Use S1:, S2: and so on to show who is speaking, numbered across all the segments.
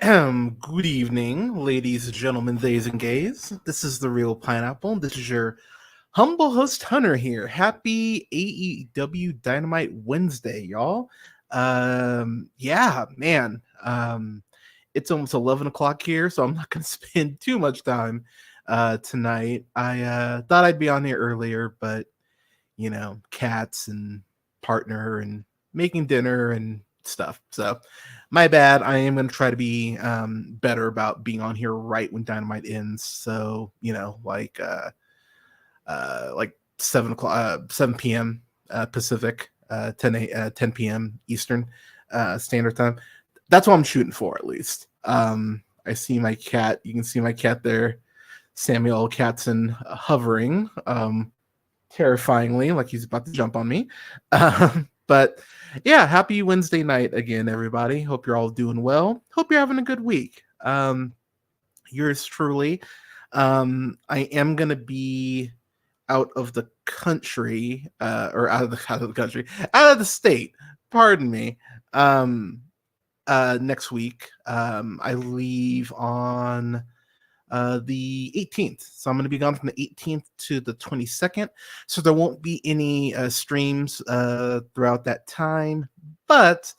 S1: Good evening, ladies and gentlemen, theys and gays. This is the Real Pineapple. This is your humble host Hunter here. Happy AEW Dynamite Wednesday, y'all. Yeah, man. It's almost 11 o'clock here, so I'm not going to spend too much time tonight. I thought I'd be on here earlier, but cats and partner and making dinner and stuff. So my bad. I am going to try to be better about being on here right when Dynamite ends. So, like 7 p.m. Pacific, 10 p.m. Eastern Standard Time. That's what I'm shooting for, at least. I see my cat. You can see my cat there, Samuel Katzen, hovering terrifyingly, like he's about to jump on me. But yeah, happy Wednesday night again, everybody. Hope you're all doing well. Hope you're having a good week. Yours truly. I am gonna be out of the country, or out of the state. Pardon me. Next week. I leave on the 18th. So I'm going to be gone from the 18th to the 22nd. So there won't be any streams throughout that time, but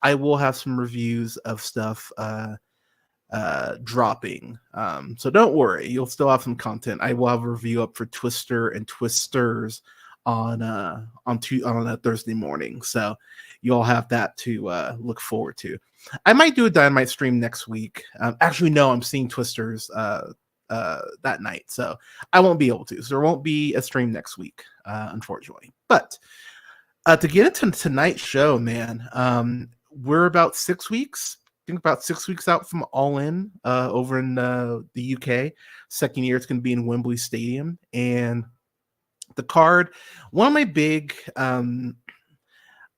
S1: I will have some reviews of stuff dropping. So don't worry, you'll still have some content. I will have a review up for Twister and Twisters on a Thursday morning. So you'll have that to look forward to. I might do a Dynamite stream next week. Actually, no, I'm seeing Twisters that night, so I won't be able to. So there won't be a stream next week, unfortunately. But to get into tonight's show, man, we're about 6 weeks. I think about 6 weeks out from All In over in the UK. Second year, it's going to be in Wembley Stadium, and the card. One of my big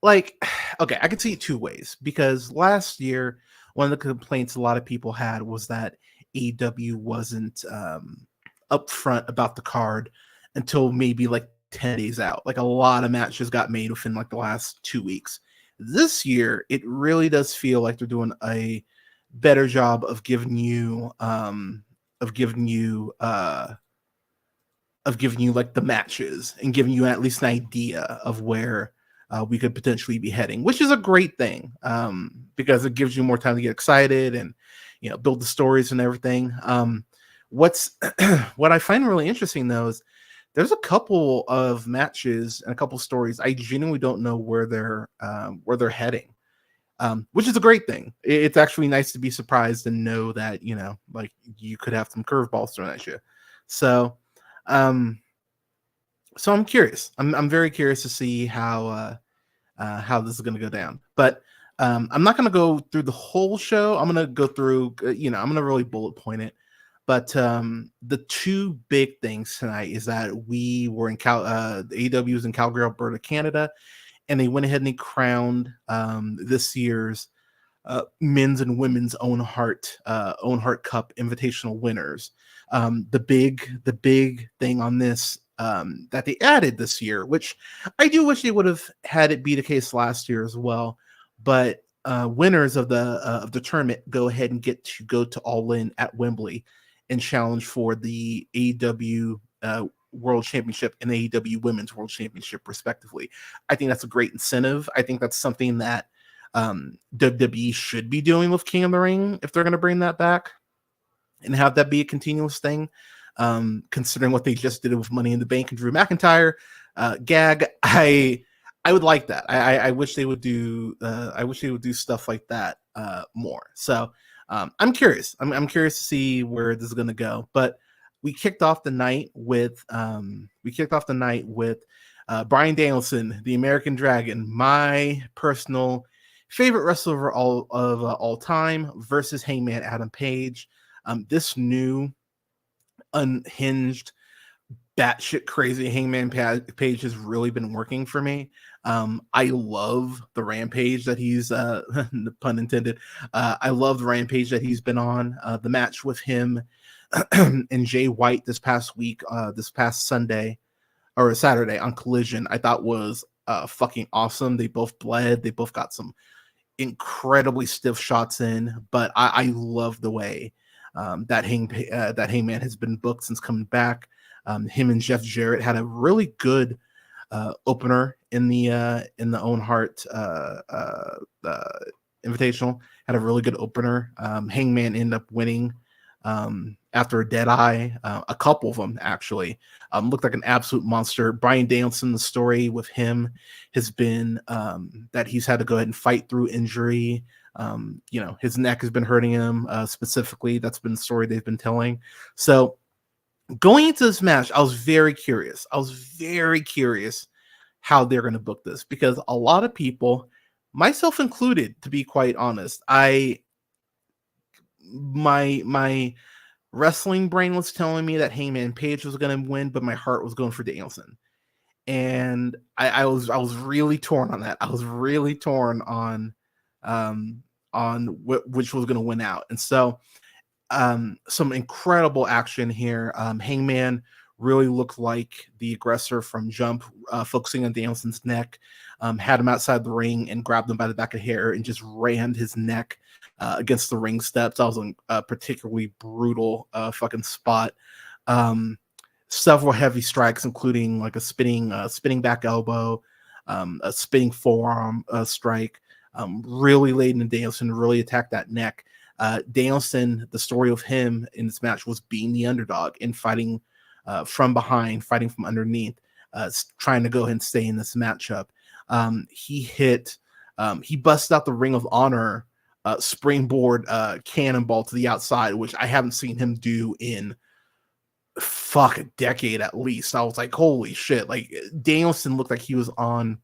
S1: okay, I could see it two ways, because last year one of the complaints a lot of people had was that AEW wasn't upfront about the card until maybe like 10 days out. Like a lot of matches got made within like the last 2 weeks. This year, it really does feel like they're doing a better job of giving you like the matches and giving you at least an idea of where we could potentially be heading, which is a great thing, because it gives you more time to get excited and build the stories and everything. What I find really interesting though is there's a couple of matches and a couple stories I genuinely don't know where they're heading, which is a great thing. It's actually nice to be surprised and know that like you could have some curveballs thrown at you. So I'm curious. I'm very curious to see how this is going to go down. But I'm not going to go through the whole show. I'm going to go through, I'm going to really bullet point it. But the two big things tonight is that we were in the AEW was in Calgary, Alberta, Canada, and they went ahead and they crowned this year's men's and women's Owen Hart Cup Invitational winners. The big thing on this that they added this year, which I do wish they would have had it be the case last year as well, but winners of the tournament go ahead and get to go to All In at Wembley and challenge for the AEW World Championship and AEW Women's World Championship, respectively. I think that's a great incentive. I think that's something that WWE should be doing with King of the Ring if they're going to bring that back and have that be a continuous thing. Considering what they just did with Money in the Bank and Drew McIntyre, gag, I would like that. I wish they would do. I wish they would do stuff like that more. So I'm curious. I'm curious to see where this is going to go. But we kicked off the night with Bryan Danielson, the American Dragon, my personal favorite wrestler of all time, versus Hangman Adam Page. This new unhinged, batshit crazy Hangman Page has really been working for me. I love the rampage that he's pun intended. I love the rampage that he's been on. The match with him and Jay White this past Sunday or Saturday on Collision, I thought was fucking awesome. They both bled. They both got some incredibly stiff shots in, but I love the way that Hangman has been booked since coming back. Him and Jeff Jarrett had a really good opener in the Owen Hart Invitational. Had a really good opener. Hangman ended up winning after a dead eye. A couple of them actually looked like an absolute monster. Bryan Danielson, the story with him has been that he's had to go ahead and fight through injury. His neck has been hurting him specifically. That's been the story they've been telling. So going into this match, I was very curious. How they're going to book this, because a lot of people, myself included, to be quite honest, my wrestling brain was telling me that Hangman Page was going to win, but my heart was going for Danielson, and I was really torn on that. I was really torn on which was going to win out, and so some incredible action here. Hangman really looked like the aggressor from Jump, focusing on Danielson's neck, had him outside the ring and grabbed him by the back of the hair and just rammed his neck against the ring steps. That was a particularly brutal fucking spot. Several heavy strikes, including like a spinning back elbow, a spinning forearm strike, really laid into Danielson, really attacked that neck. Danielson, the story of him in this match was being the underdog and fighting from behind, fighting from underneath, trying to go ahead and stay in this matchup. He busted out the Ring of Honor springboard cannonball to the outside, which I haven't seen him do in a decade at least. I was like, holy shit. Like, Danielson looked like he was on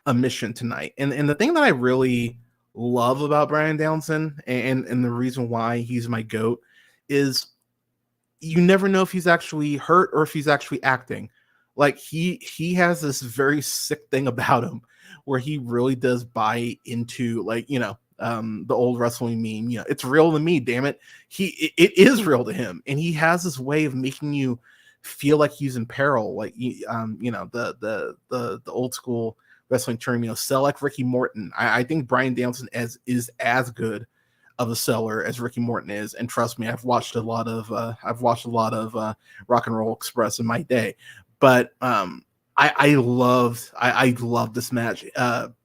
S1: a mission tonight. And the thing that I really love about Bryan Danielson, and the reason why he's my GOAT, is you never know if he's actually hurt or if he's actually acting. Like, he has this very sick thing about him where he really does buy into, like, the old wrestling meme, it's real to me, damn it. It is real to him, and he has this way of making you feel like he's in peril, like the old school wrestling term, sell like Ricky Morton. I think Bryan Danielson is as good of a seller as Ricky Morton is, and trust me, I've watched a lot of Rock and Roll Express in my day, but I loved this match.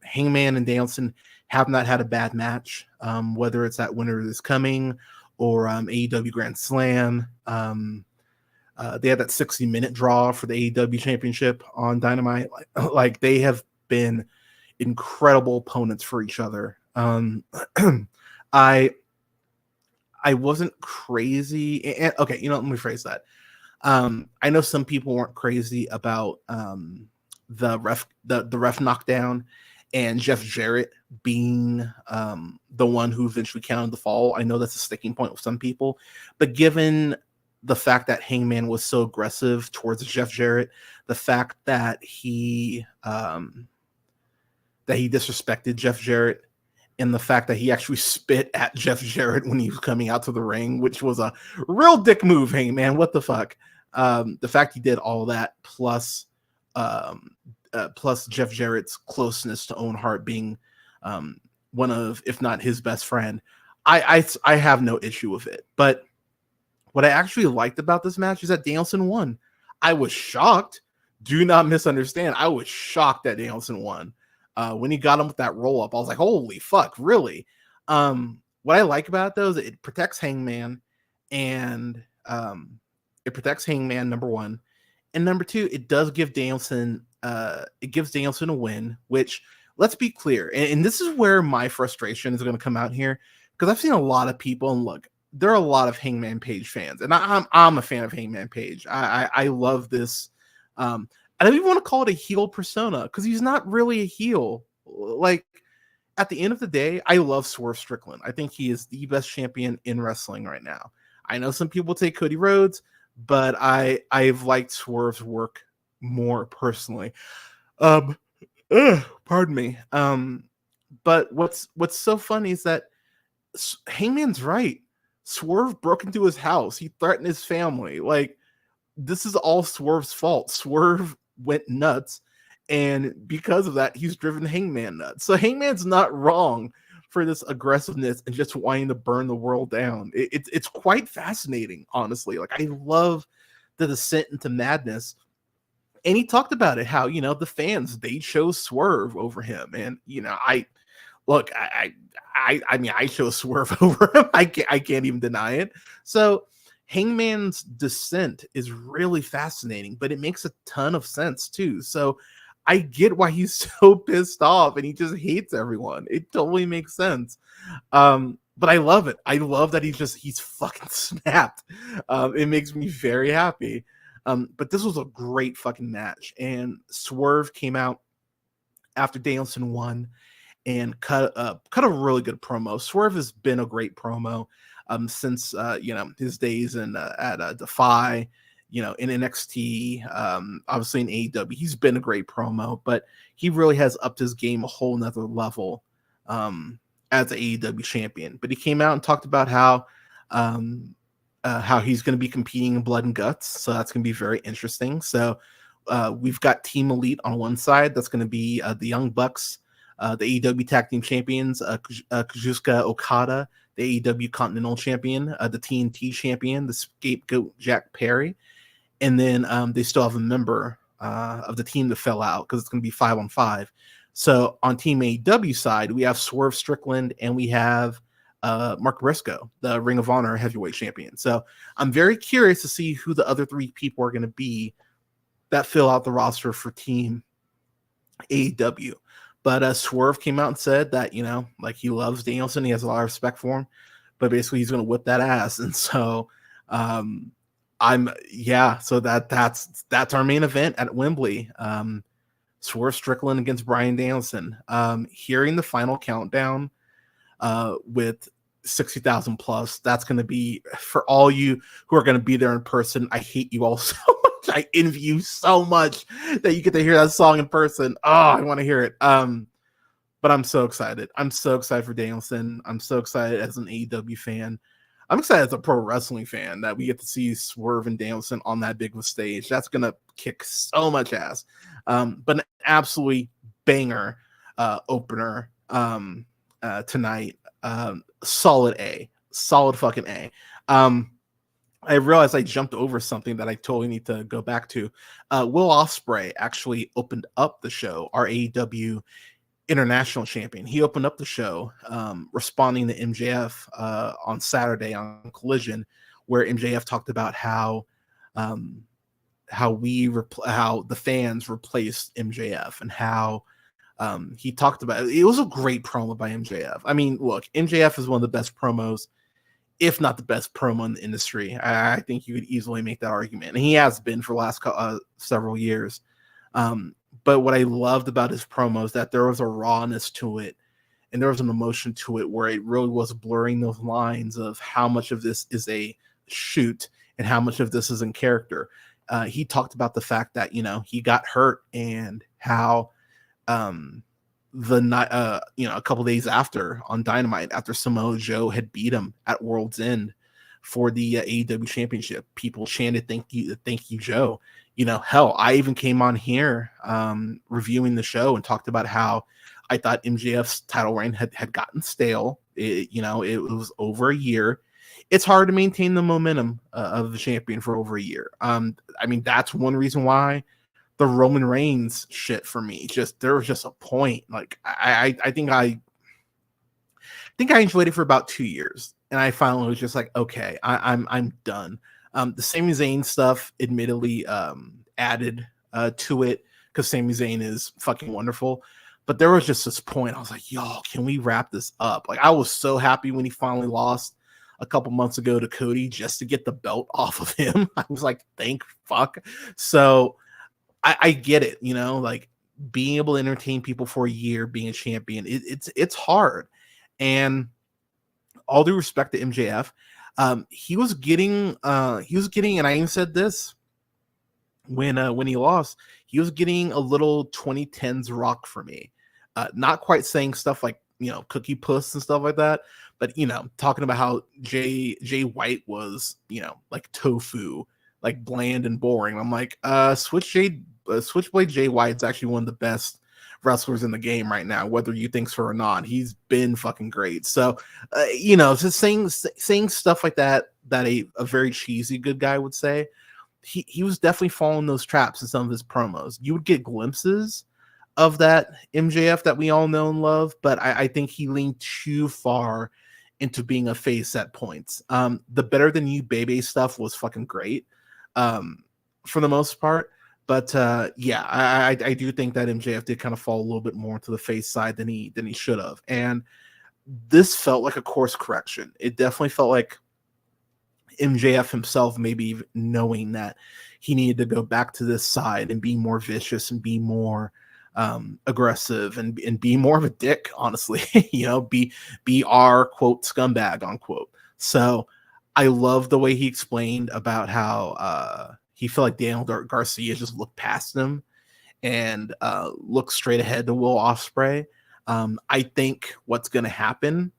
S1: Hangman and Danielson have not had a bad match, whether it's that Winter Is Coming or AEW Grand Slam. They had that 60-minute draw for the AEW Championship on Dynamite. Like they have been incredible opponents for each other. I wasn't crazy. And, okay, let me rephrase that. I know some people weren't crazy about the ref knockdown and Jeff Jarrett being the one who eventually counted the fall. I know that's a sticking point with some people, but given the fact that Hangman was so aggressive towards Jeff Jarrett, the fact that he disrespected Jeff Jarrett, and the fact that he actually spit at Jeff Jarrett when he was coming out to the ring, which was a real dick move, Hangman. What the fuck? The fact he did all that, plus Jeff Jarrett's closeness to Owen Hart being one of, if not his best friend, I have no issue with it. But what I actually liked about this match is that Danielson won. I was shocked. Do not misunderstand. I was shocked that Danielson won. When he got him with that roll up, I was like, holy fuck, really? What I like about it, though, is it protects Hangman, and it protects Hangman, number one. And number two, it does give Danielson, it gives Danielson a win, which, let's be clear, and this is where my frustration is going to come out here, because I've seen a lot of people, and look, there are a lot of Hangman Page fans, and I'm a fan of Hangman Page. I love this. I don't even want to call it a heel persona, because he's not really a heel. Like, at the end of the day, I love Swerve Strickland. I think he is the best champion in wrestling right now. I know some people take Cody Rhodes, but I've liked Swerve's work more personally. Pardon me. But what's so funny is that Hangman's right. Swerve broke into his house. He threatened his family. Like, this is all Swerve's fault. Swerve went nuts, And because of that, he's driven Hangman nuts. So Hangman's not wrong for this aggressiveness and just wanting to burn the world down. It's quite fascinating, honestly. Like, I love the descent into madness. And he talked about it, how, the fans, they chose Swerve over him. And, I mean, I chose Swerve over him. I can't even deny it. So Hangman's descent is really fascinating, but it makes a ton of sense too. So I get why he's so pissed off and he just hates everyone. It totally makes sense. But I love it. I love that he's fucking snapped. It makes me very happy. But this was a great fucking match. And Swerve came out after Danielson won and cut a really good promo. Swerve has been a great promo since his days at Defy, in NXT, obviously in AEW. He's been a great promo, but he really has upped his game a whole nother level as an AEW champion. But he came out and talked about how he's going to be competing in Blood and Guts, so that's going to be very interesting. So we've got Team Elite on one side. That's going to be the Young Bucks, the AEW Tag Team Champions, Kazuchika Okada, the AEW Continental Champion, the TNT Champion, the Scapegoat Jack Perry, and then they still have a member of the team that fell out because it's going to be 5-on-5. So on Team AEW side, we have Swerve Strickland and we have Mark Briscoe, the Ring of Honor Heavyweight Champion. So I'm very curious to see who the other three people are going to be that fill out the roster for Team AEW. But Swerve came out and said that, he loves Danielson. He has a lot of respect for him, but basically he's going to whip that ass. And so so that's our main event at Wembley. Swerve Strickland against Bryan Danielson. Hearing the final countdown with 60,000 plus, that's going to be, for all you who are going to be there in person, I hate you all so much. I envy you so much that you get to hear that song in person. Oh, I want to hear it. But I'm so excited. I'm so excited for Danielson. I'm so excited as an AEW fan. I'm excited as a pro wrestling fan that we get to see Swerve and Danielson on that big of a stage. That's going to kick so much ass. But an absolutely banger opener tonight. Solid A. Solid fucking A. I realized I jumped over something that I totally need to go back to. Will Ospreay actually opened up the show, our AEW International Champion. He opened up the show responding to MJF on Saturday on Collision, where MJF talked about how the fans replaced MJF and how he talked about it. It was a great promo by MJF. I mean, look, MJF is one of the best promos, if not the best promo in the industry. I think you could easily make that argument. And he has been for the last several years. But what I loved about his promo is that there was a rawness to it and there was an emotion to it where it really was blurring those lines of how much of this is a shoot and how much of this is in character. He talked about the fact that, he got hurt and how the night, a couple days after on Dynamite, after Samoa Joe had beat him at World's End for the AEW Championship, people chanted "Thank you, Joe." Hell, I even came on here reviewing the show and talked about how I thought MJF's title reign had gotten stale. It was over a year. It's hard to maintain the momentum of the champion for over a year. I mean, that's one reason why the Roman Reigns shit for me, there was just a point. Like I think I enjoyed it for about 2 years, and I finally was just like, okay, I'm done. The Sami Zayn stuff, admittedly, added to it because Sami Zayn is fucking wonderful. But there was just this point, I was like, y'all, can we wrap this up? Like, I was so happy when he finally lost a couple months ago to Cody just to get the belt off of him. I was like, thank fuck. So I get it, like being able to entertain people for a year, being a champion, it's hard. And all due respect to MJF, he was getting, and I even said this when he lost, he was getting a little 2010s rock for me. Not quite saying stuff like, cookie puss and stuff like that, but talking about how Jay White was, like tofu, like bland and boring. I'm like, switch Jay Switchblade Jay White's actually one of the best wrestlers in the game right now, whether you think so or not. He's been fucking great. So, just saying stuff like that a very cheesy good guy would say. He was definitely following those traps in some of his promos. You would get glimpses of that MJF that we all know and love, but I think he leaned too far into being a face at points. The Better Than You Baby stuff was fucking great, for the most part. But I do think that MJF did kind of fall a little bit more to the face side than he should have. And this felt like a course correction. It definitely felt like MJF himself maybe knowing that he needed to go back to this side and be more vicious and be more aggressive and be more of a dick, honestly. Be our quote scumbag unquote. So I love the way he explained about how he felt like Daniel Garcia just looked past him and looked straight ahead to Will Ospreay. I think what's going to happen,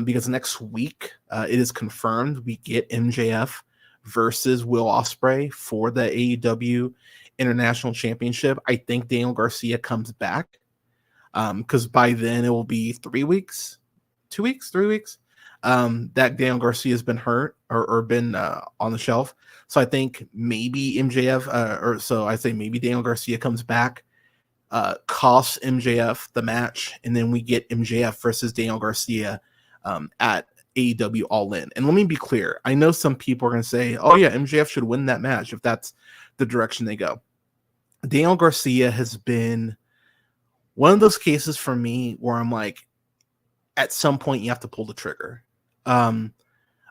S1: because next week it is confirmed we get MJF versus Will Ospreay for the AEW International Championship. I think Daniel Garcia comes back, because by then it will be 3 weeks, 2 weeks, 3 weeks that Daniel Garcia has been hurt or been on the shelf. So I think maybe maybe Daniel Garcia comes back, costs MJF the match, and then we get MJF versus Daniel Garcia at AEW All In. And let me be clear, I know some people are going to say, oh yeah, MJF should win that match if that's the direction they go. Daniel Garcia has been one of those cases for me where I'm like, at some point you have to pull the trigger.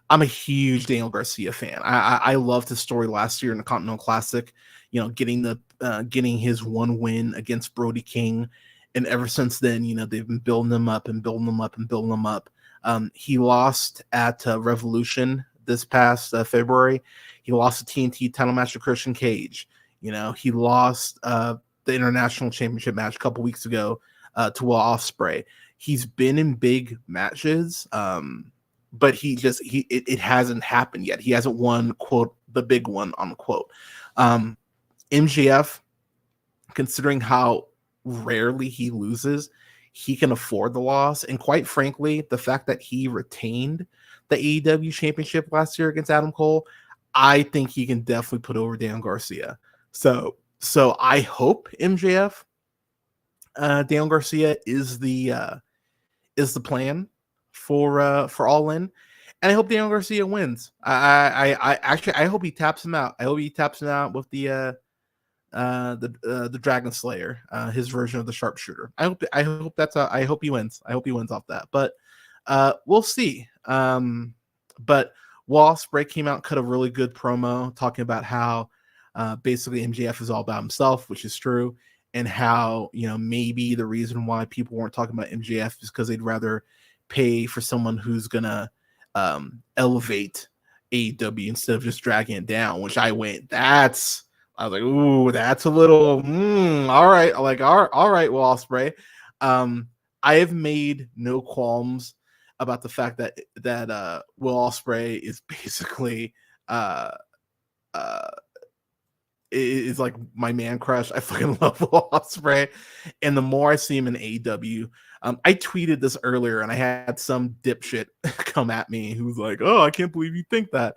S1: I'm a huge Daniel Garcia fan. I loved his story last year in the Continental Classic, getting his one win against Brody King. And ever since then, they've been building him up and building him up and building him up. He lost at Revolution this past February. He lost the TNT title match to Christian Cage. He lost the International Championship match a couple weeks ago to Will Ospreay. He's been in big matches, but it hasn't happened yet. He hasn't won, quote, the big one, unquote. MJF, considering how rarely he loses, he can afford the loss. And quite frankly, the fact that he retained the AEW Championship last year against Adam Cole, I think he can definitely put over Daniel Garcia. So I hope MJF, Daniel Garcia is the plan for All In, and I hope Daniel Garcia wins. I hope he taps him out. I hope he taps him out with the Dragon Slayer, his version of the Sharpshooter. I hope he wins. I hope he wins off that. But we'll see. But Will Ospreay came out and cut a really good promo talking about how basically MJF is all about himself, which is true, and how maybe the reason why people weren't talking about MJF is because they'd rather pay for someone who's gonna elevate AEW instead of just dragging it down. Which I was like, ooh, that's a little all right. Like, all right, Will Ospreay. I have made no qualms about the fact that Will Ospreay is basically is like my man crush. I fucking love Will Ospreay, and the more I see him in AEW, I tweeted this earlier, and I had some dipshit come at me who's like, "Oh, I can't believe you think that."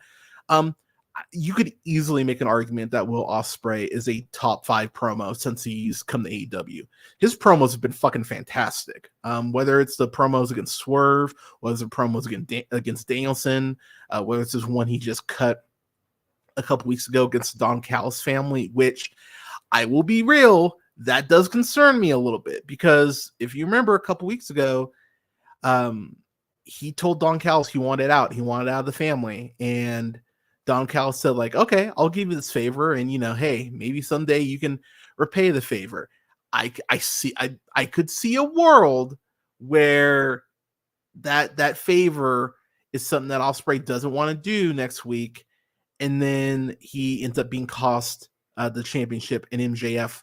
S1: You could easily make an argument that Will Ospreay is a top 5 promo since he's come to AEW. His promos have been fucking fantastic. Whether it's the promos against Swerve, whether it's the promos against Danielson, whether it's this one he just cut a couple weeks ago against Don Callis family, which I will be real, that does concern me a little bit, because if you remember a couple weeks ago, he told Don Callis he wanted out of the family, and Don Callis said, like, okay, I'll give you this favor, and hey, maybe someday you can repay the favor. I could see a world where that favor is something that Ospreay doesn't want to do next week, and then he ends up being cost the championship, and MJF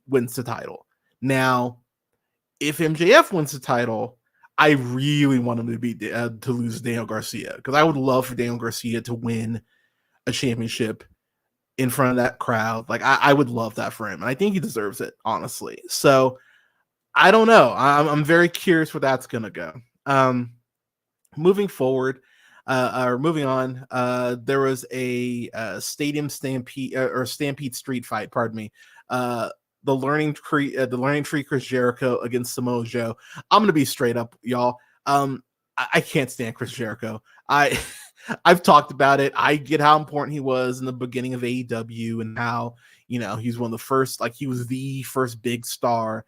S1: wins the title. Now, if MJF wins the title, I really want him to lose Daniel Garcia, because I would love for Daniel Garcia to win a championship in front of that crowd. Like I would love that for him, and I think he deserves it, honestly. So I don't know. I'm very curious where that's gonna go. Moving forward, or moving on, there was a stadium stampede or stampede street fight. Pardon me. The learning tree Chris Jericho against Samoa Joe. I'm gonna be straight up, y'all. I can't stand Chris Jericho. I've talked about it. I get how important he was in the beginning of AEW and how, he's one of the first, like he was the first big star,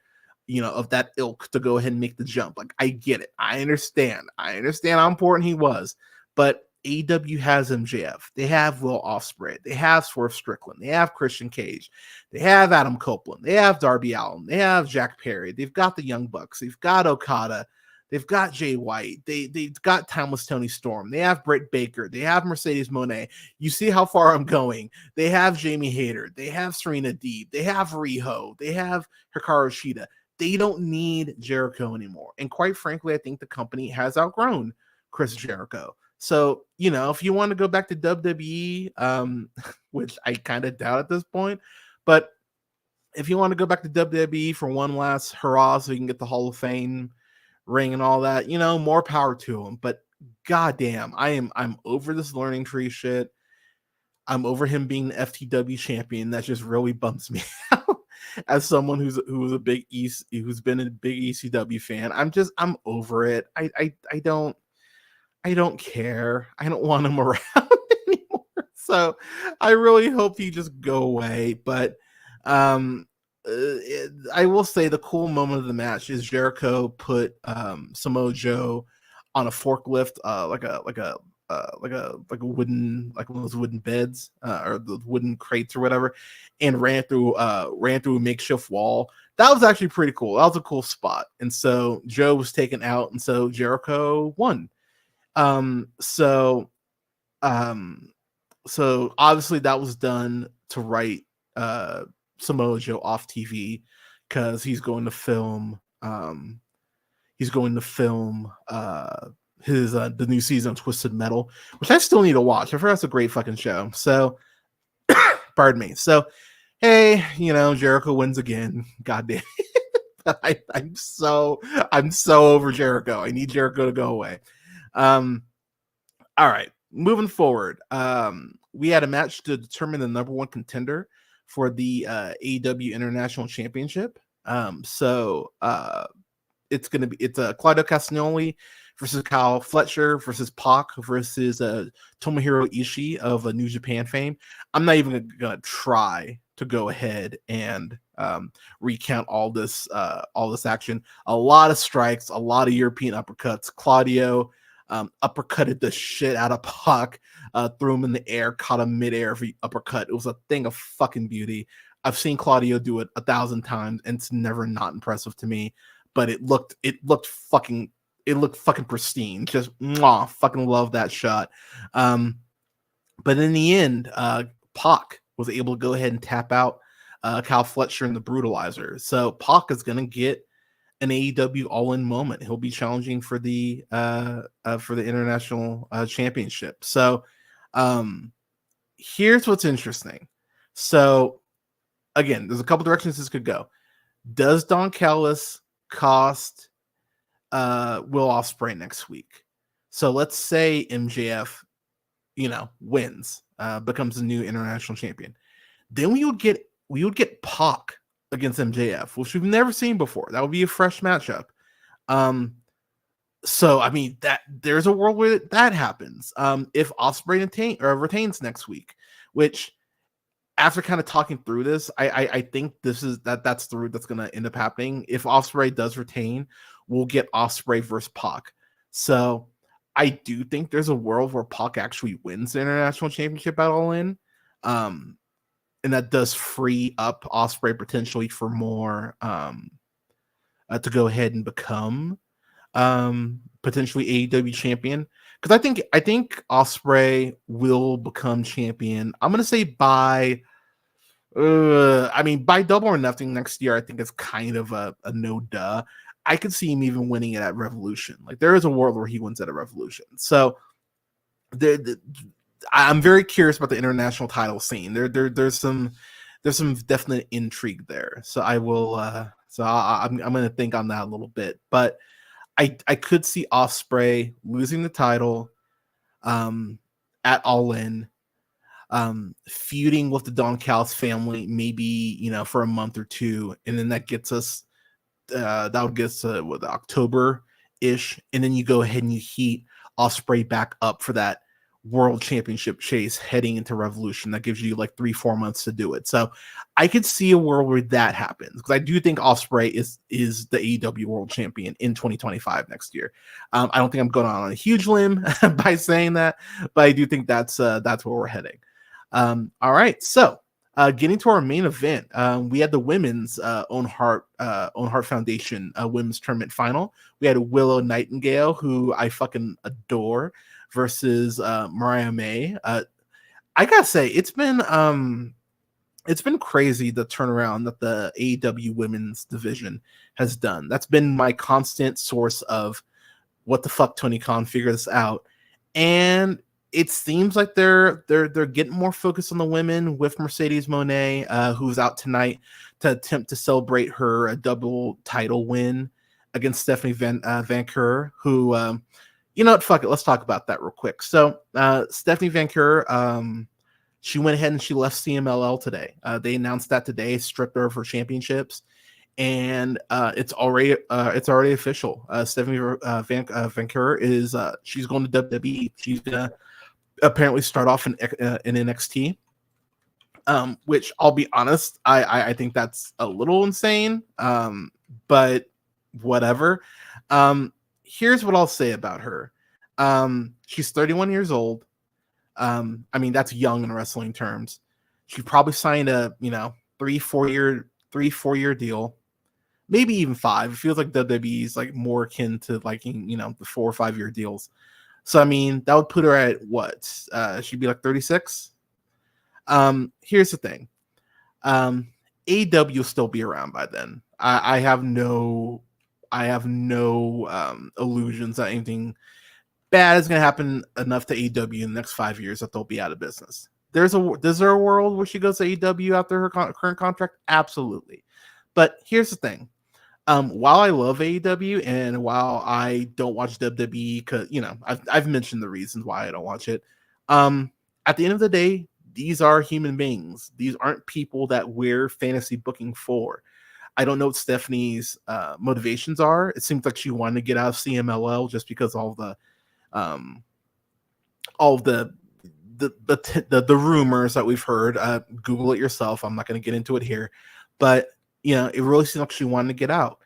S1: of that ilk to go ahead and make the jump. Like, I get it. I understand how important he was. But AEW has MJF. They have Will Ospreay. They have Swerve Strickland. They have Christian Cage. They have Adam Copeland. They have Darby Allin. They have Jack Perry. They've got the Young Bucks. They've got Okada. They've got Jay White. They've got Timeless Tony Storm. They have Britt Baker. They have Mercedes Moné. You see how far I'm going. They have Jamie Hayter. They have Serena Deeb. They have Riho. They have Hikaru Shida. They don't need Jericho anymore. And quite frankly, I think the company has outgrown Chris Jericho. So, if you want to go back to WWE, which I kind of doubt at this point, but if you want to go back to WWE for one last hurrah so you can get the Hall of Fame ring and all that, more power to him. But goddamn, I'm over this learning tree shit. I'm over him being the FTW champion. That just really bumps me out as someone who's been a big ECW fan. I'm over it. I don't care. I don't want him around anymore. So I really hope he just go away. But I will say the cool moment of the match is Jericho put Samoa Joe on a forklift, like a wooden, like one of those wooden beds or the wooden crates or whatever, and ran through a makeshift wall. That was actually pretty cool. That was a cool spot. And so Joe was taken out, and so Jericho won. So obviously that was done to write Samoa Joe off TV because he's going to film his the new season of Twisted Metal, which I still need to watch. I heard that's a great fucking show. So pardon me. So hey, Jericho wins again. God damn it. I'm so over Jericho. I need Jericho to go away. All right, moving forward. We had a match to determine the number one contender for the AEW International Championship. It's Claudio Castagnoli versus Kyle Fletcher versus Pac versus Tomohiro Ishii of New Japan fame. I'm not even gonna try to go ahead and recount all this action. A lot of strikes, a lot of European uppercuts. Claudio uppercutted the shit out of Pac, threw him in the air, caught him midair every uppercut. It was a thing of fucking beauty. I've seen Claudio do it 1,000 times, and it's never not impressive to me. But it looked fucking pristine. Just fucking love that shot. But in the end, Pac was able to go ahead and tap out Kyle Fletcher in the Brutalizer. So Pac is gonna get an AEW All-In moment. He'll be challenging for the international championship. So here's what's interesting. So again, there's a couple directions this could go. Does Don Callis cost Will Ospreay next week? So let's say MJF, wins, becomes the new international champion. Then we would get Pac against MJF, which we've never seen before. That would be a fresh matchup. So I mean that there's a world where that happens. If Ospreay retains next week, which after kind of talking through this, I think that's the route that's going to end up happening. If Ospreay does retain, we'll get Ospreay versus Pac. So I do think there's a world where Pac actually wins the international championship at All In. And that does free up Ospreay potentially for more to go ahead and become potentially AEW champion. Because I think Ospreay will become champion. I'm gonna say by Double or Nothing next year. I think it's kind of a no duh. I could see him even winning it at Revolution. Like there is a world where he wins at a Revolution. So I'm very curious about the international title scene. There's some definite intrigue there. So I will. I'm going to think on that a little bit. But I could see Ospreay losing the title at All In, feuding with the Don Callis family, maybe for a month or two, and then that gets us that would get us to October ish, and then you go ahead and you heat Ospreay back up for that world championship chase heading into Revolution. That gives you like 3-4 months to do it. So I could see a world where that happens, because I do think Ospreay is the AEW world champion in 2025 next year. I don't think I'm going on a huge limb by saying that, but I do think that's where we're heading. All right, so getting to our main event, we had the women's Owen Hart Foundation women's tournament final. We had Willow Nightingale, who I fucking adore, versus Mariah May. I gotta say, it's been crazy the turnaround that the AEW women's division has done. That's been my constant source of what the fuck, Tony Khan, figure this out. And it seems like they're getting more focused on the women with Mercedes Moné, who's out tonight to attempt to celebrate her double title win against Stephanie Van Keur, who, you know what, fuck it, let's talk about that real quick. So Stephanie Van Keur, she went ahead and she left CMLL today. They announced that today, stripped her of her championships, and it's already official. Stephanie Van Keur is she's going to WWE. She's gonna apparently start off in NXT, which I'll be honest, I think that's a little insane, but whatever. Here's what I'll say about her. She's 31 years old. I mean, that's young in wrestling terms. She probably signed a 3-4 year deal, maybe even 5. It feels like WWE is like more akin to liking the 4 or 5 year deals. So, I mean, that would put her at what? She'd be like 36. Here's the thing. AEW will still be around by then. I have no illusions that anything bad is going to happen enough to AEW in the next 5 years that they'll be out of business. Is there a world where she goes to AEW after her current contract? Absolutely. But here's the thing. While I love AEW and while I don't watch WWE, because I've mentioned the reasons why I don't watch it. At the end of the day, these are human beings. These aren't people that we're fantasy booking for. I don't know what Stephanie's motivations are. It seems like she wanted to get out of CMLL just because all the rumors that we've heard. Google it yourself. I'm not going to get into it here, but it really seems like she wanted to get out.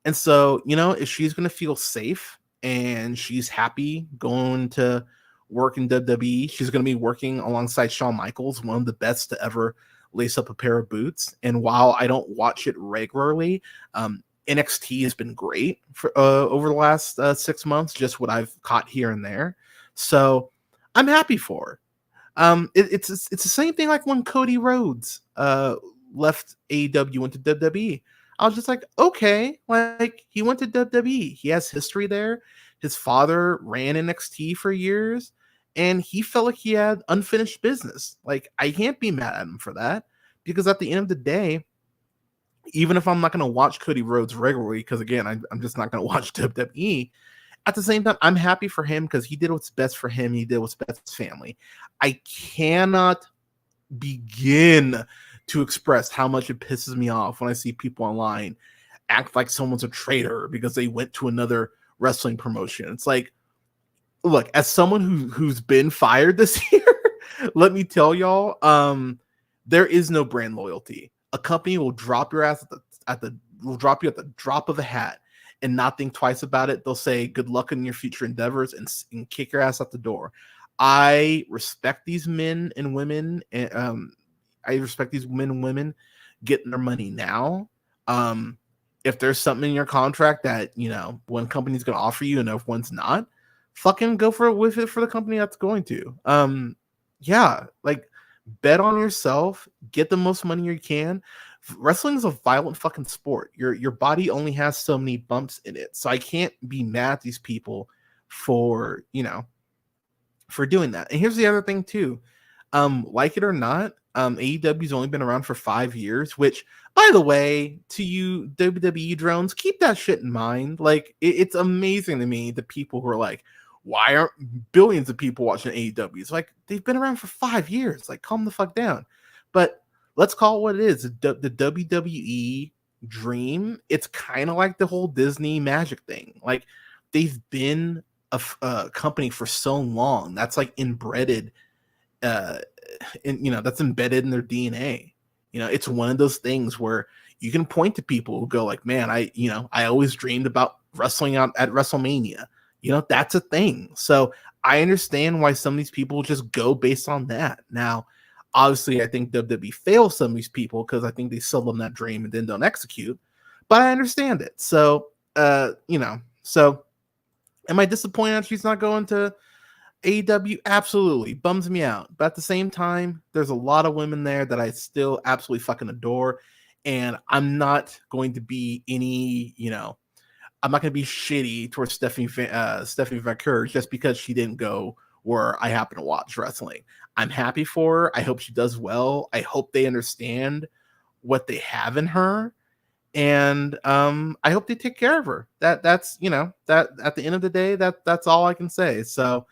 S1: And so, if she's going to feel safe and she's happy going to work in WWE, she's going to be working alongside Shawn Michaels, one of the best to ever lace up a pair of boots. And while I don't watch it regularly, NXT has been great for over the last 6 months, just what I've caught here and there. So I'm happy for her. It's the same thing like when Cody Rhodes left AEW, went to WWE. I was just like, okay, like he went to WWE. He has history there. His father ran NXT for years, and he felt like he had unfinished business. Like, I can't be mad at him for that, because at the end of the day, even if I'm not going to watch Cody Rhodes regularly, because again, I'm just not going to watch WWE, at the same time, I'm happy for him because he did what's best for him. He did what's best for his family. I cannot begin to express how much it pisses me off when I see people online act like someone's a traitor because they went to another wrestling promotion. It's like, look, as someone who's been fired this year, let me tell y'all, there is no brand loyalty. A company will drop your ass will drop you at the drop of a hat and not think twice about it. They'll say good luck in your future endeavors and kick your ass out the door. I respect these men and women, and I respect these men and women getting their money now. If there's something in your contract that one company's going to offer you and if one's not, fucking go for it with it for the company that's going to. Yeah, like, bet on yourself, get the most money you can. Wrestling is a violent fucking sport. Your body only has so many bumps in it, so I can't be mad at these people for for doing that. And here's the other thing too. Like it or not, AEW's only been around for 5 years, which, by the way, to you WWE drones, keep that shit in mind. Like, it's amazing to me the people who are like, why aren't billions of people watching AEW? It's like, they've been around for 5 years. Like, calm the fuck down. But let's call it what it is. The WWE dream, it's kind of like the whole Disney magic thing. Like, they've been a company for so long. That's like embedded that's embedded in their DNA. It's one of those things where you can point to people who go like, man, I always dreamed about wrestling out at WrestleMania. That's a thing. So I understand why some of these people just go based on that. Now, obviously, I think WWE fails some of these people because I think they sell them that dream and then don't execute. But I understand it. So, so am I disappointed that she's not going to AEW? Absolutely. Bums me out. But at the same time, there's a lot of women there that I still absolutely fucking adore. And I'm not going to be I'm not going to be shitty towards Stephanie Vaquer just because she didn't go where I happen to watch wrestling. I'm happy for her. I hope she does well. I hope they understand what they have in her. And I hope they take care of her. That's that at the end of the day, that's all I can say. So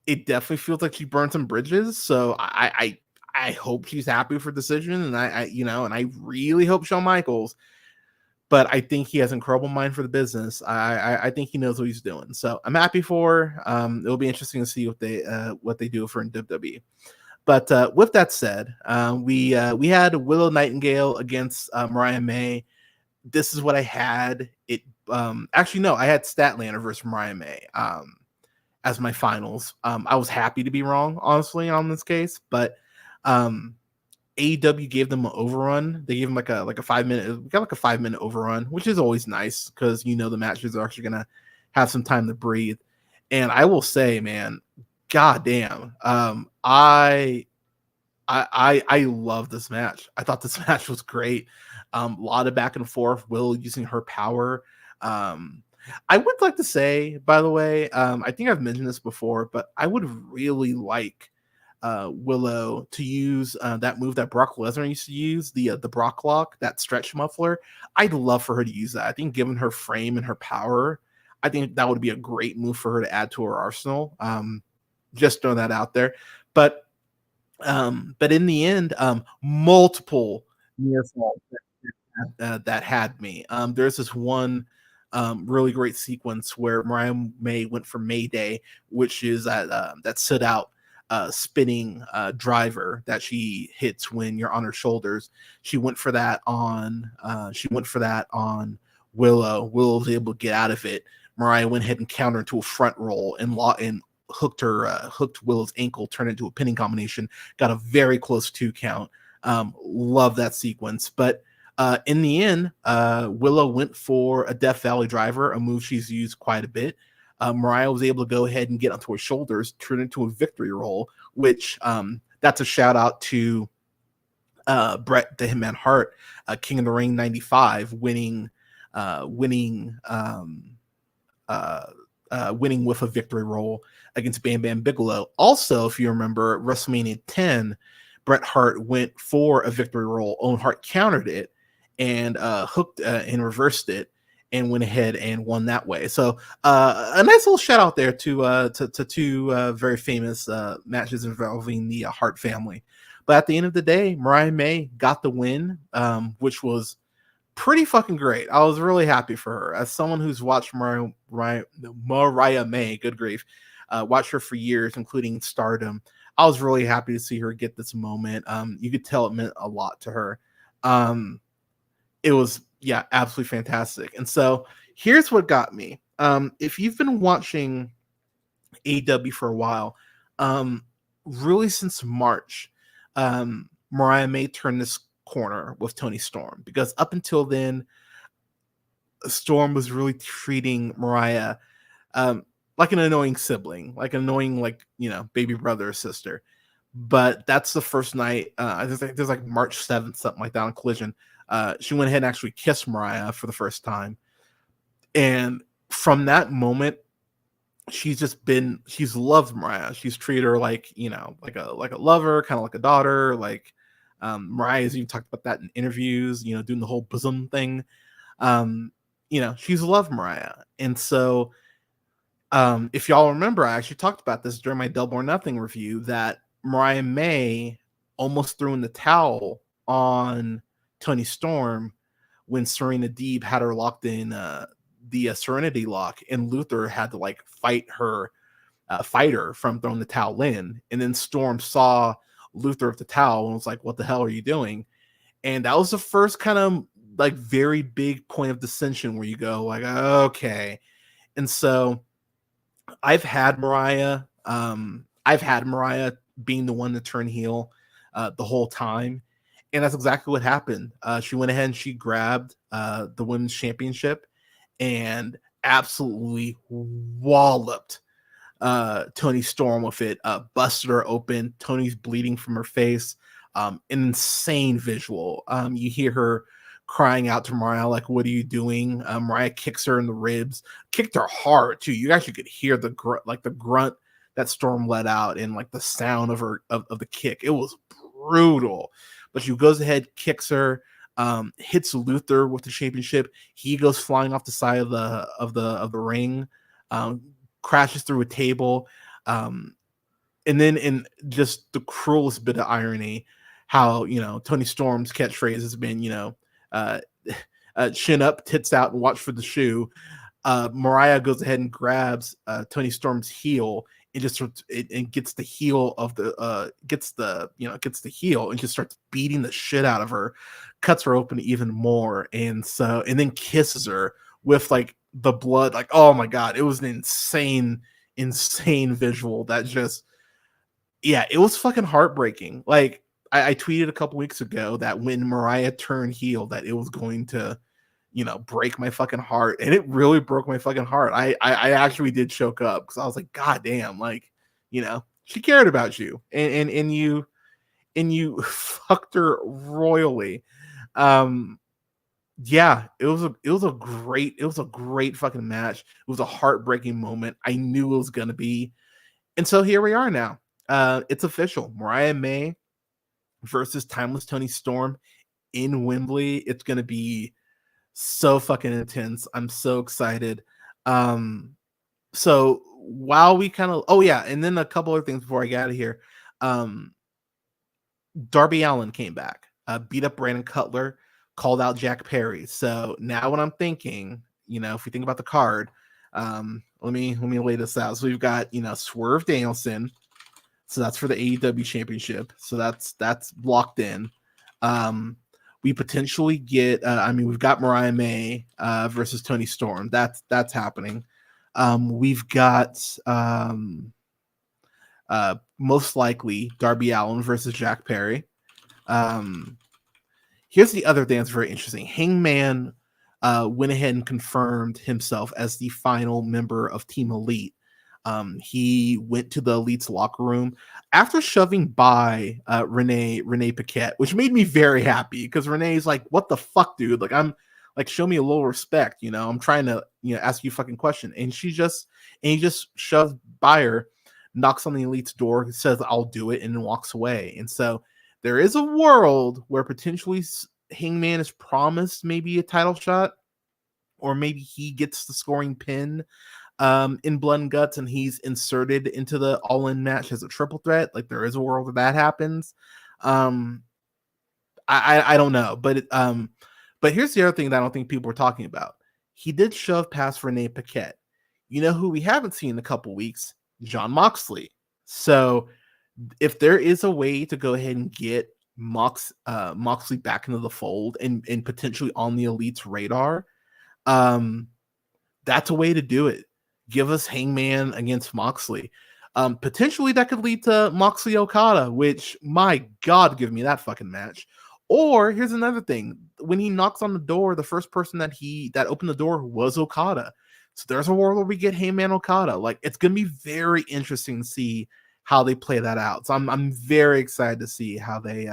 S1: it definitely feels like she burned some bridges. So I hope she's happy with her decision, and I really hope Shawn Michaels. But I think he has an incredible mind for the business. I think he knows what he's doing. So I'm happy for her. It'll be interesting to see what they do for in WWE. But with that said, we had Willow Nightingale against Mariah May. This is what I had. Actually, no, I had Statlander versus Mariah May as my finals. I was happy to be wrong, honestly, on this case, but AEW gave them an overrun. They gave them like a 5-minute. We got like a 5-minute overrun, which is always nice because the matches are actually gonna have some time to breathe. And I will say, man, goddamn, I love this match. I thought this match was great. A lot of back and forth. Will using her power. I would like to say, by the way, I think I've mentioned this before, but I would really like Willow to use that move that Brock Lesnar used to use, the Brock Lock, that stretch muffler. I'd love for her to use that. I think given her frame and her power, I think that would be a great move for her to add to her arsenal. Just throw that out there. But in the end, multiple near falls that had me. There's this one really great sequence where Mariah May went for Mayday, which is that sit out spinning driver that she hits when you're on her shoulders. She went for that on Willow. Willow was able to get out of it. Mariah went ahead and countered into a front roll and hooked Willow's ankle, turned into a pinning combination, got a very close 2 count. Love that sequence. But in the end, Willow went for a Death Valley driver, a move she's used quite a bit. Mariah was able to go ahead and get onto her shoulders, turn into a victory roll, which that's a shout out to Bret the Hitman Hart, King of the Ring 95, winning with a victory roll against Bam Bam Bigelow. Also, if you remember, WrestleMania 10, Bret Hart went for a victory roll. Owen Hart countered it and hooked and reversed it and went ahead and won that way. So a nice little shout out there to two very famous matches involving the Hart family. But at the end of the day, Mariah May got the win, which was pretty fucking great. I was really happy for her. As someone who's watched Mariah May, good grief, watched her for years, including Stardom, I was really happy to see her get this moment. You could tell it meant a lot to her. It was, absolutely fantastic. And so here's what got me. If you've been watching AEW for a while, really since March, Mariah May turned this corner with Tony Storm, because up until then, Storm was really treating Mariah like an annoying sibling, like an annoying, baby brother or sister. But that's the first night. There's like March 7th, something like that, on Collision. She went ahead and actually kissed Mariah for the first time. And from that moment, she's loved Mariah. She's treated her like, like a lover, kind of like a daughter. Like, Mariah's even talked about that in interviews, doing the whole bosom thing. She's loved Mariah. And so, if y'all remember, I actually talked about this during my Double or Nothing review, that Mariah May almost threw in the towel on Toni Storm when Serena Deeb had her locked in the Serenity lock, and Luther had to like fight her from throwing the towel in. And then Storm saw Luther with the towel and was like, "What the hell are you doing?" And that was the first kind of like very big point of dissension where you go like, okay. And so I've had Mariah being the one to turn heel the whole time. And that's exactly what happened. She went ahead and she grabbed the women's championship and absolutely walloped Toni Storm with it, busted her open. Toni's bleeding from her face. An insane visual. You hear her crying out to Mariah, like, "What are you doing?" Mariah kicks her in the ribs, kicked her hard too. You actually could hear the grunt that Storm let out, and like the sound of her of the kick. It was brutal. But she goes ahead, kicks her, hits Luther with the championship. He goes flying off the side of the ring, crashes through a table, and then in just the cruelest bit of irony, how Toni Storm's catchphrase has been chin up, tits out, and watch for the shoe. Mariah goes ahead and grabs Toni Storm's heel and just gets the heel of the gets the heel and just starts beating the shit out of her, cuts her open even more, and then kisses her with like the blood. Like, oh my god, it was an insane visual that just, yeah, it was fucking heartbreaking. Like, I tweeted a couple weeks ago that when Mariah turned heel, that it was going to break my fucking heart, and it really broke my fucking heart. I actually did choke up because I was like, god damn, like, she cared about you, and you fucked her royally. Yeah, it was a great fucking match. It was a heartbreaking moment. I knew it was gonna be, and so here we are now. It's official. Mariah May versus Timeless Toni Storm in Wembley. It's gonna be so fucking intense. I'm so excited. So while we kind of, oh yeah, and then a couple other things before I get out of here. Darby Allin came back, beat up Brandon Cutler, called out Jack Perry. So now what I'm thinking, if we think about the card, let me lay this out. So we've got Swerve Danielson. So that's for the AEW championship. So that's locked in. We potentially get, we've got Mariah May versus Toni Storm. That's happening. We've got most likely Darby Allin versus Jack Perry. Here's the other thing that's very interesting. Hangman went ahead and confirmed himself as the final member of Team Elite. He went to the Elite's locker room after shoving by Renee Paquette, which made me very happy because Renee's like, "What the fuck, dude? Like, I'm like, show me a little respect, I'm trying to ask you a fucking question." And he just shoves by her, knocks on the Elite's door, says, "I'll do it," and then walks away. And so there is a world where potentially Hangman is promised maybe a title shot, or maybe he gets the scoring pin in Blood and Guts, and he's inserted into the All-In match as a triple threat. Like, there is a world where that happens. I don't know, but here's the other thing that I don't think people are talking about. He did shove past Renee Paquette. You know who we haven't seen in a couple weeks? Jon Moxley. So if there is a way to go ahead and get Moxley back into the fold and potentially on the Elite's radar, that's a way to do it. Give us Hangman against Moxley. Potentially that could lead to Moxley Okada, which, my God, give me that fucking match. Or here's another thing. When he knocks on the door, the first person that opened the door was Okada. So there's a world where we get Hangman Okada. Like, it's going to be very interesting to see how they play that out. So I'm very excited to see how they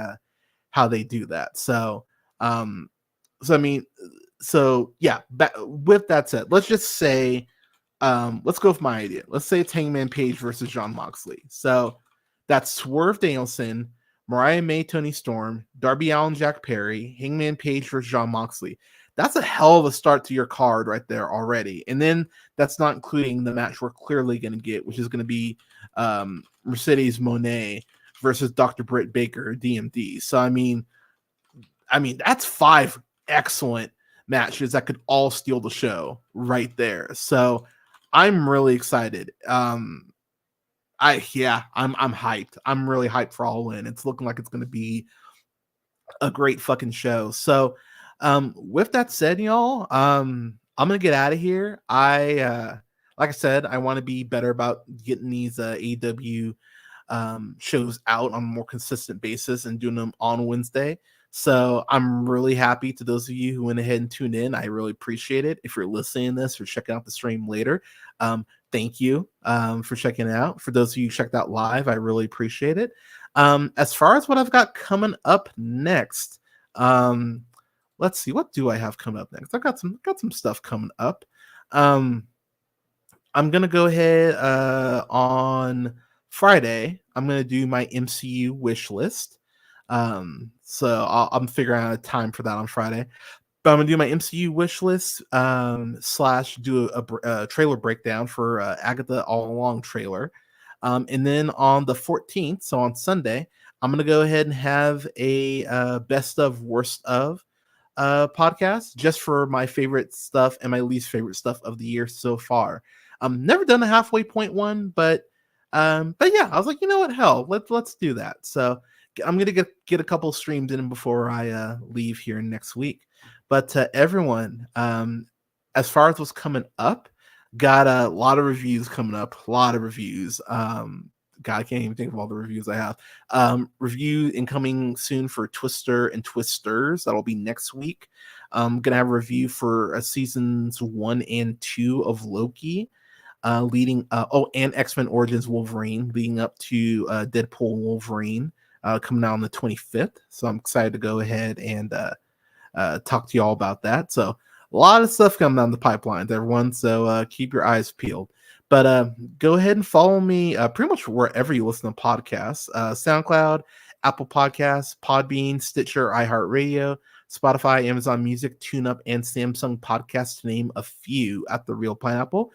S1: do that. So yeah, with that said, let's just say let's go with my idea. Let's say it's Hangman Page versus Jon Moxley. So that's Swerve Danielson, Mariah May, Tony Storm, Darby Allin, Jack Perry, Hangman Page versus Jon Moxley. That's a hell of a start to your card right there already. And then that's not including the match we're clearly going to get, which is going to be Mercedes Moné versus Dr. Britt Baker, DMD. So I mean, that's 5 excellent matches that could all steal the show right there. So I'm really excited. I'm hyped. I'm really hyped for All In. It's looking like it's going to be a great fucking show. So with that said, y'all, I'm gonna get out of here. Like I said, I want to be better about getting these AEW shows out on a more consistent basis and doing them on Wednesday. So I'm really happy to those of you who went ahead and tuned in. I really appreciate it. If you're listening to this or checking out the stream later, thank you for checking it out. For those of you who checked out live, I really appreciate it. As far as what I've got coming up next, let's see, what do I have coming up next? I've got some stuff coming up. I'm gonna go ahead on Friday. I'm gonna do my MCU wish list. So I'm figuring out a time for that on Friday. But I'm gonna do my MCU wish list / do a trailer breakdown for Agatha All Along trailer. And then on the 14th, so on Sunday, I'm gonna go ahead and have a best of worst of podcast just for my favorite stuff and my least favorite stuff of the year so far. Never done a halfway point one, but yeah, I was like, you know what, hell, let's do that. So I'm gonna get a couple streams in before I leave here next week. But everyone, as far as what's coming up, got a lot of reviews coming up. A lot of reviews. God, I can't even think of all the reviews I have. Review incoming soon for Twister and Twisters. That'll be next week. I'm gonna have a review for seasons 1 and 2 of Loki. And X-Men Origins Wolverine, leading up to Deadpool Wolverine coming out on the 25th. So I'm excited to go ahead and talk to you all about that. So a lot of stuff coming down the pipeline, everyone. So keep your eyes peeled. But go ahead and follow me pretty much wherever you listen to podcasts. SoundCloud, Apple Podcasts, Podbean, Stitcher, iHeartRadio, Spotify, Amazon Music, TuneUp, and Samsung Podcasts, to name a few, at The Real Pineapple.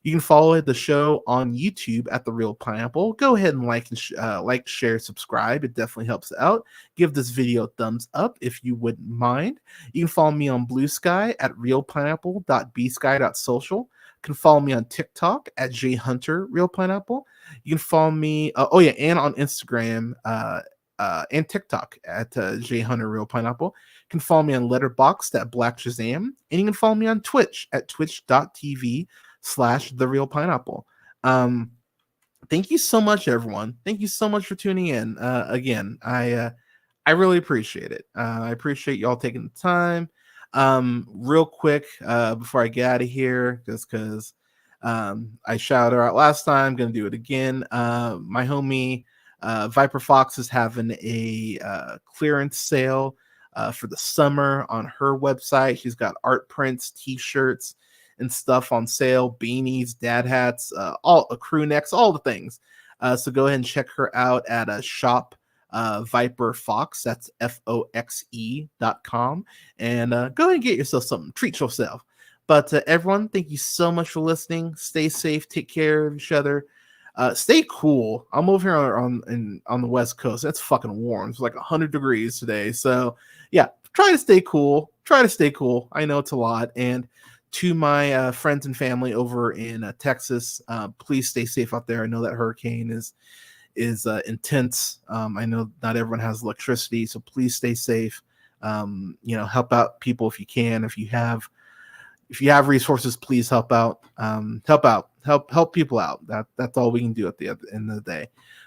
S1: You can follow the show on YouTube at The Real Pineapple. Go ahead and like, share, subscribe. It definitely helps out. Give this video a thumbs up if you wouldn't mind. You can follow me on Blue Sky at realpineapple.bsky.social. You can follow me on TikTok at jhunterrealpineapple. You can follow me, and on Instagram and TikTok at jhunterrealpineapple. You can follow me on Letterboxd at Black Shazam. And you can follow me on Twitch at twitch.tv/The Real Pineapple. Thank you so much, everyone. Thank you so much for tuning in. Again, I really appreciate it. I appreciate y'all taking the time. Real quick, before I get out of here, just because I shouted her out last time, I'm gonna do it again. My homie Viper Fox is having a clearance sale for the summer on her website. She's got art prints, t-shirts, and stuff on sale, beanies, dad hats, all crew necks, all the things. So go ahead and check her out at shop Viper Fox. That's FOXE.com. And go ahead and get yourself something. Treat yourself. But everyone, thank you so much for listening. Stay safe. Take care of each other. Stay cool. I'm over here on the West Coast. It's fucking warm. It's like 100 degrees today. So yeah, try to stay cool. I know it's a lot. And to my friends and family over in Texas, please stay safe out there. I know that hurricane is intense. I know not everyone has electricity, so please stay safe. Help out people if you can. If you have resources, please help out. Help people out. That's all we can do at the end of the day.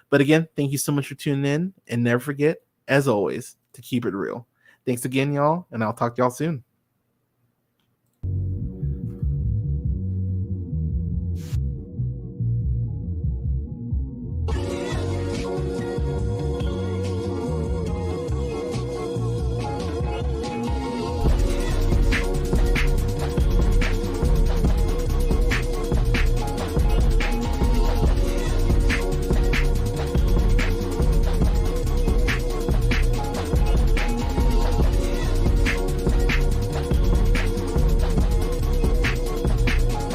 S1: But again, thank you so much for tuning in, and never forget, as always, to keep it real. Thanks again, y'all, and I'll talk to y'all soon.